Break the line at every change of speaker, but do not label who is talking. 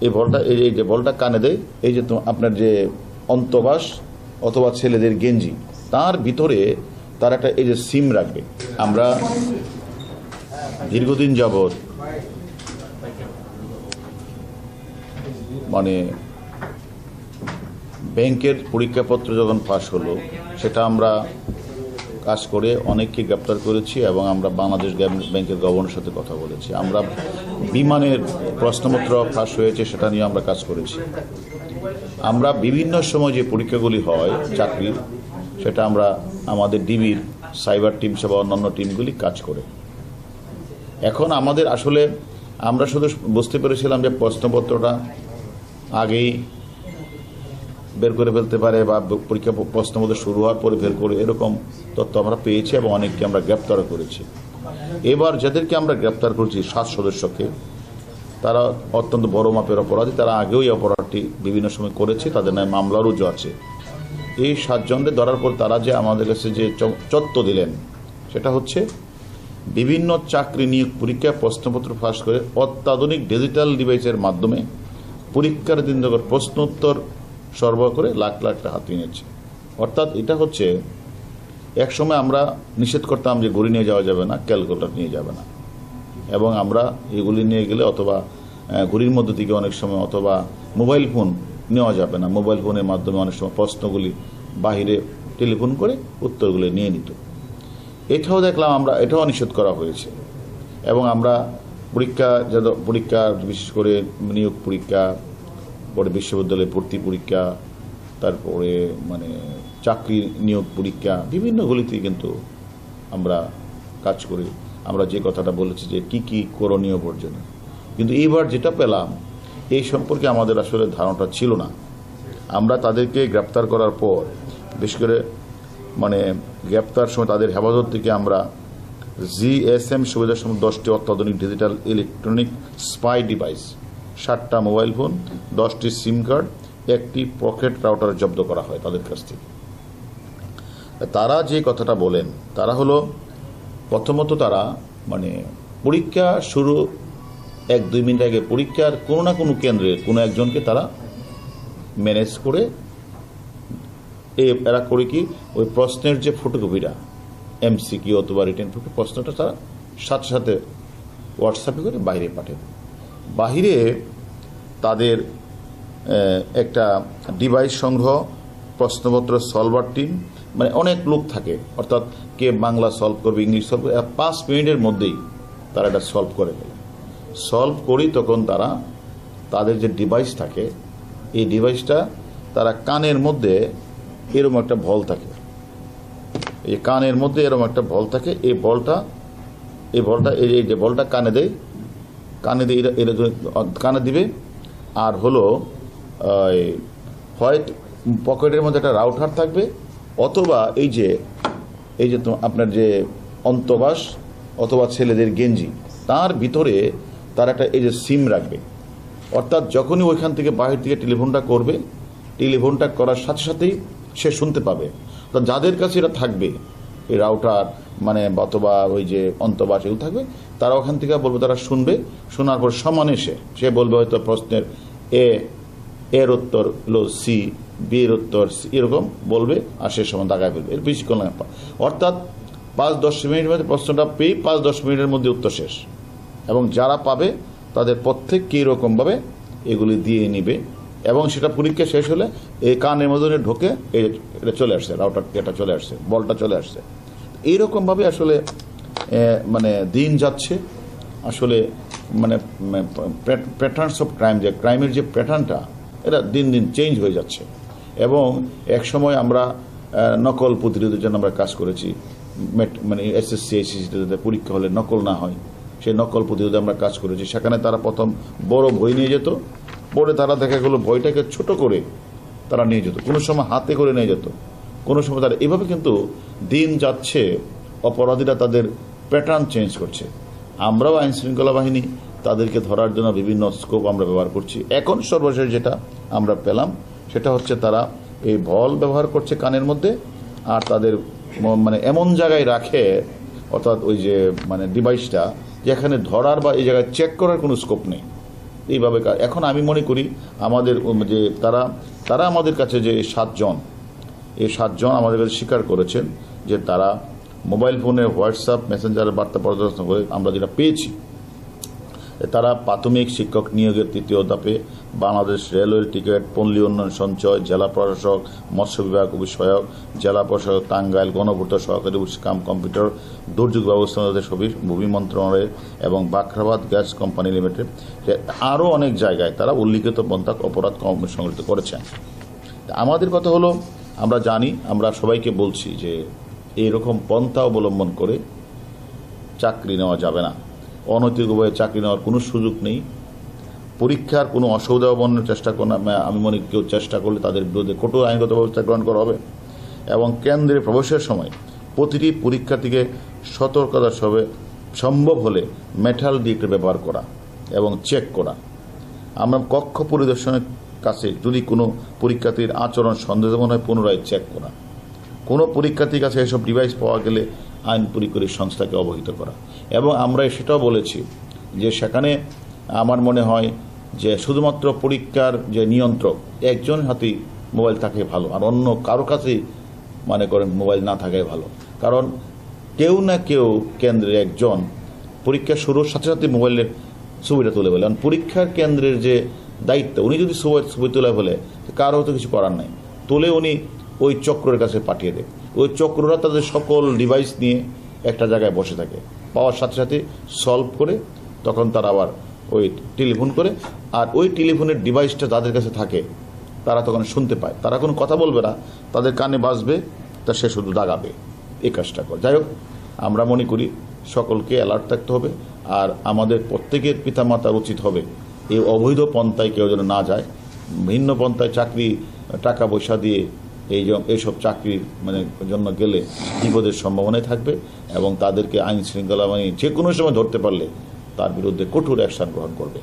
এই বলটা এই যে বলটা কানে দেয়, এই যে আপনার যে অন্তবাস অথবা ছেলেদের গেঞ্জি, তার ভিতরে তার একটা এই যে সিম রাখবে। আমরা দীর্ঘদিন যাবৎ মানে ব্যাংকের পরীক্ষাপত্র যখন পাশ হলো, সেটা আমরা কাজ করে অনেককে গ্রেপ্তার করেছি এবং আমরা বাংলাদেশ ব্যাংকের গভর্নরের সাথে কথা বলেছি। আমরা বিমানের প্রশ্নপত্র ফাঁস হয়েছে, সেটা নিয়ে আমরা কাজ করেছি। আমরা বিভিন্ন সময় যে পরীক্ষাগুলি হয় চাকরির, সেটা আমরা আমাদের ডিবির সাইবার টিম সহ অন্যান্য টিমগুলি কাজ করে। এখন আমাদের আসলে আমরা শুধু বুঝতে পেরেছিলাম যে প্রশ্নপত্রটা আগেই বের করে ফেলতে পারে বা পরীক্ষা প্রশ্নপত্র শুরু হওয়ার পরে বের করে, এরকম তথ্য আমরা পেয়েছি এবং অনেককে আমরা গ্রেপ্তারও করেছি। এবার যাদেরকে আমরা গ্রেপ্তার করেছি 7 সদস্যকে, তারা অত্যন্ত বড় মাপের অপরাধী। তারা আগেও এই অপরাধটি বিভিন্ন সময় করেছে, তাদের নামে মামলা রুজু আছে। এই 7 জনদের ধরার পর তারা যে আমাদের কাছে যে তথ্য দিলেন, সেটা হচ্ছে বিভিন্ন চাকরি নিয়োগ পরীক্ষা প্রশ্নপত্র ফাঁস করে অত্যাধুনিক ডিজিটাল ডিভাইসের মাধ্যমে পরীক্ষার দিন যখন প্রশ্ন উত্তর সরবরাহ করে লাখ লাখ টাকা হাতিয়ে নিচ্ছে। অর্থাৎ এটা হচ্ছে, এক সময় আমরা নিষেধ করতাম যে ঘড়ি নিয়ে যাওয়া যাবে না, ক্যালকুলেটর নিয়ে যাবে না, এবং আমরা এগুলি নিয়ে গেলে অথবা ঘড়ির মধ্যে থেকে অনেক সময় অথবা মোবাইল ফোন নেওয়া যাবে না, মোবাইল ফোনের মাধ্যমে অনেক সময় প্রশ্নগুলি বাহিরে টেলিফোন করে উত্তরগুলি নিয়ে নিত। এটাও দেখলাম আমরা, এটাও নিষেধ করা হয়েছে। এবং আমরা পরীক্ষা বিশেষ করে নিয়োগ পরীক্ষা, পরে বিশ্ববিদ্যালয়ে ভর্তি পরীক্ষা, তারপরে চাকরি নিয়োগ পরীক্ষা, বিভিন্নগুলিতেই কিন্তু আমরা কাজ করি। আমরা যে কথাটা বলেছি যে কি কি করণীয় বর্জনীয়, কিন্তু এইবার যেটা পেলাম এই সম্পর্কে আমাদের আসলে ধারণাটা ছিল না। আমরা তাদেরকে গ্রেপ্তার করার পর, বিশেষ করে গ্রেপ্তার সময় তাদের হেফাজত থেকে আমরা জিএসএম সুবিধার সময় 10টি অত্যাধুনিক ডিজিটাল ইলেকট্রনিক স্পাই ডিভাইস, 7টা মোবাইল ফোন, 10টি সিম কার্ড, 1টি পকেট রাউটার জব্দ করা হয় তাদের কাছ থেকে। তারা যে কথাটা বলেন, তারা হলো প্রথমত তারা পরীক্ষা শুরু 1-2 মিনিট আগে পরীক্ষার কোনো না কোনো কেন্দ্রে কোনো একজনকে তারা ম্যানেজ করে, এরা করে কি ওই প্রশ্নের যে ফটোকপিটা এমসিকিউ অথবা রিটেন প্রশ্নটা তারা সাথে সাথে হোয়াটসঅ্যাপে করে বাইরে পাঠায়। বাহিরে তাদের একটা ডিভাইস সংগ্রহ, প্রশ্নপত্র সলভার টিম, অনেক লোক থাকে, অর্থাৎ কে বাংলা সলভ করবে, ইংলিশ সলভ করবে, 5 মিনিটের মধ্যেই তারা এটা সলভ করে ফেলে। সলভ করি তখন তারা তাদের যে ডিভাইস থাকে, এই ডিভাইসটা তারা কানের মধ্যে এরকম একটা বল থাকে, এই কানের মধ্যে এরকম একটা বল থাকে। এই বলটা এই যে বলটা কানে দেয়, কানে দিবে। আর হলো হয় পকেটের মধ্যে একটা রাউটার থাকবে, অথবা এই যে আপনার যে অন্তবাস অথবা ছেলেদের গেঞ্জি, তার ভিতরে তার একটা এই যে সিম রাখবে। অর্থাৎ যখনই ওইখান থেকে বাহির থেকে টেলিফোনটা করবে, টেলিফোনটা করার সাথে সাথেই সে শুনতে পাবে। অর্থাৎ যাদের কাছে এটা থাকবে, এই রাউটার অথবা ওই যে অন্তবাস এগুলো থাকবে, তারা ওখান থেকে বলবে, তারা শুনবে। শোনার পর সমানে সে বলবে হয়তো প্রশ্নের এর উত্তর হলো সি, বি এর উত্তর সি, এরকম বলবে, আর সে সময় দাগায় ফেলবে। এর বেশিক্ষণ লাগে না। অর্থাৎ 5-10 মিনিটের মধ্যে প্রশ্নটা পেয়ে 5-10 মিনিটের মধ্যে উত্তর শেষ। এবং যারা পাবে তাদের প্রত্যেককে এরকমভাবে এগুলি দিয়ে নিবে, এবং সেটা পরীক্ষা শেষ হলে এই কানের মধ্যে ঢোকে এটা চলে আসছে, রাউটারটা এটা চলে আসছে, বলটা চলে আসছে। এইরকমভাবে আসলে দিন যাচ্ছে। আসলে প্যাটার্নস অফ ক্রাইম, যে ক্রাইমের যে প্যাটার্নটা, এটা দিন দিন চেঞ্জ হয়ে যাচ্ছে। এবং এক সময় আমরা নকল প্রতিরোধের জন্য আমরা কাজ করেছি। এসএসসি এইচএসসিতে পরীক্ষা হলে নকল না হয়, সেই নকল প্রতিরোধে আমরা কাজ করেছি। সেখানে তারা প্রথম বড় বই নিয়ে যেত, পরে তারা দেখা গেলো বইটাকে ছোট করে তারা নিয়ে যেত, কোনো সময় হাতে করে নিয়ে যেত, কোনো সময় তারা এভাবে। কিন্তু দিন যাচ্ছে, অপরাধীরা তাদের প্যাটার্ন চেঞ্জ করছে। আমরাও আইন শৃঙ্খলা বাহিনী তাদেরকে ধরার জন্য বিভিন্ন স্কোপ আমরা ব্যবহার করছি। এখন সর্বশেষ যেটা আমরা পেলাম, সেটা হচ্ছে তারা এই বল ব্যবহার করছে কানের মধ্যে, আর তাদের এমন জায়গায় রাখে, অর্থাৎ ওই যে ডিভাইসটা, যেখানে ধরার বা এই জায়গায় চেক করার কোনো স্কোপ নেই। এইভাবে এখন আমি মনে করি আমাদের যে তারা আমাদের কাছে যে এই 7 জন আমাদের কাছে স্বীকার করেছেন যে তারা মোবাইল ফোনে হোয়াটসঅ্যাপ মেসেঞ্জারের বার্তা পর্যবেক্ষণ করে আমরা যেটা পেয়েছি, তারা প্রাথমিক শিক্ষক নিয়োগের 3য় ধাপে বাংলাদেশ রেলওয়ের টিকিট, পল্লী উন্নয়ন সঞ্চয়, জেলা প্রশাসক, মৎস্য বিভাগ বিষয়ক, জেলা প্রশাসক টাঙ্গাইল, গণপূর্ত সহকারী কম্পিউটার, দুর্যোগ ব্যবস্থাপনা ভূমি মন্ত্রণালয়ের এবং বাখরাবাদ গ্যাস কোম্পানি লিমিটেড, আরও অনেক জায়গায় তারা উল্লিখিত পন্থা অপরাধ সংগঠিত করেছেন। আমাদের কথা হলো, আমরা জানি, আমরা সবাইকে বলছি যে এইরকম পন্থা অবলম্বন করে চাকরি নেওয়া যাবে না। অনৈতিক উপায়ে চাকরি নেওয়ার কোনো সুযোগ নেই। পরীক্ষার কোনো অসুবিধা অবলম্বনের চেষ্টা করে আমি মনে কেউ চেষ্টা করলে তাদের বিরুদ্ধে কঠোর আইনগত ব্যবস্থা গ্রহণ করা হবে এবং কেন্দ্রে প্রবেশের সময় প্রতিটি পরীক্ষার্থীকে সতর্কতার সঙ্গে সম্ভব হলে মেটাল ডিটেক্টর ব্যবহার করা এবং চেক করা। আমরা কক্ষ পরিদর্শনের কাছে যদি কোনো পরীক্ষার্থীর আচরণ সন্দেহজনক হয় পুনরায় চেক করা। কোনো পরীক্ষার্থীর কাছে এসব ডিভাইস পাওয়া গেলে আইন পরীক্ষার সংস্থাকে অবহিত করা। এবং আমরা সেটাও বলেছি যে সেখানে আমার মনে হয় যে শুধুমাত্র পরীক্ষার যে নিয়ন্ত্রক একজন হাতেই মোবাইল থাকে ভালো, আর অন্য কারো কাছেই মনে করেন মোবাইল না থাকাই ভালো। কারণ কেউ না কেউ কেন্দ্রে একজন পরীক্ষা শুরুর সাথে সাথে মোবাইলের ছবিটা তুলে ফেলে। কারণ পরীক্ষার কেন্দ্রের যে দায়িত্ব, উনি যদি ছবি তুলে ফেলে কারো তো কিছু করার নাই, তুলে উনি ওই চক্রের কাছে পাঠিয়ে দেয়। ওই চক্ররা তাদের সকল ডিভাইস নিয়ে একটা জায়গায় বসে থাকে, পাওয়ার সাথে সাথে সলভ করে তখন তারা আবার ওই টেলিফোন করে, আর ওই টেলিফোনের ডিভাইসটা যাদের কাছে থাকে তারা তখন শুনতে পায়। তারা কোনো কথা বলবে না, তাদের কানে বাজবে, তা সে শুধু দাগাবে, এই কাজটা করে। যাই হোক, আমরা মনে করি সকলকে অ্যালার্ট থাকতে হবে, আর আমাদের প্রত্যেকের পিতামাতার উচিত হবে এই অবৈধ পন্থায় কেউ যেন না যায়। ভিন্ন পন্থায় চাকরি টাকা পয়সা দিয়ে এইসব চাকরির জন্য গেলে বিপদের সম্ভাবনাই থাকবে এবং তাদেরকে আইন শৃঙ্খলা যে কোনো সময় ধরতে পারলে তার বিরুদ্ধে কঠোর অ্যাকশন গ্রহণ করবে।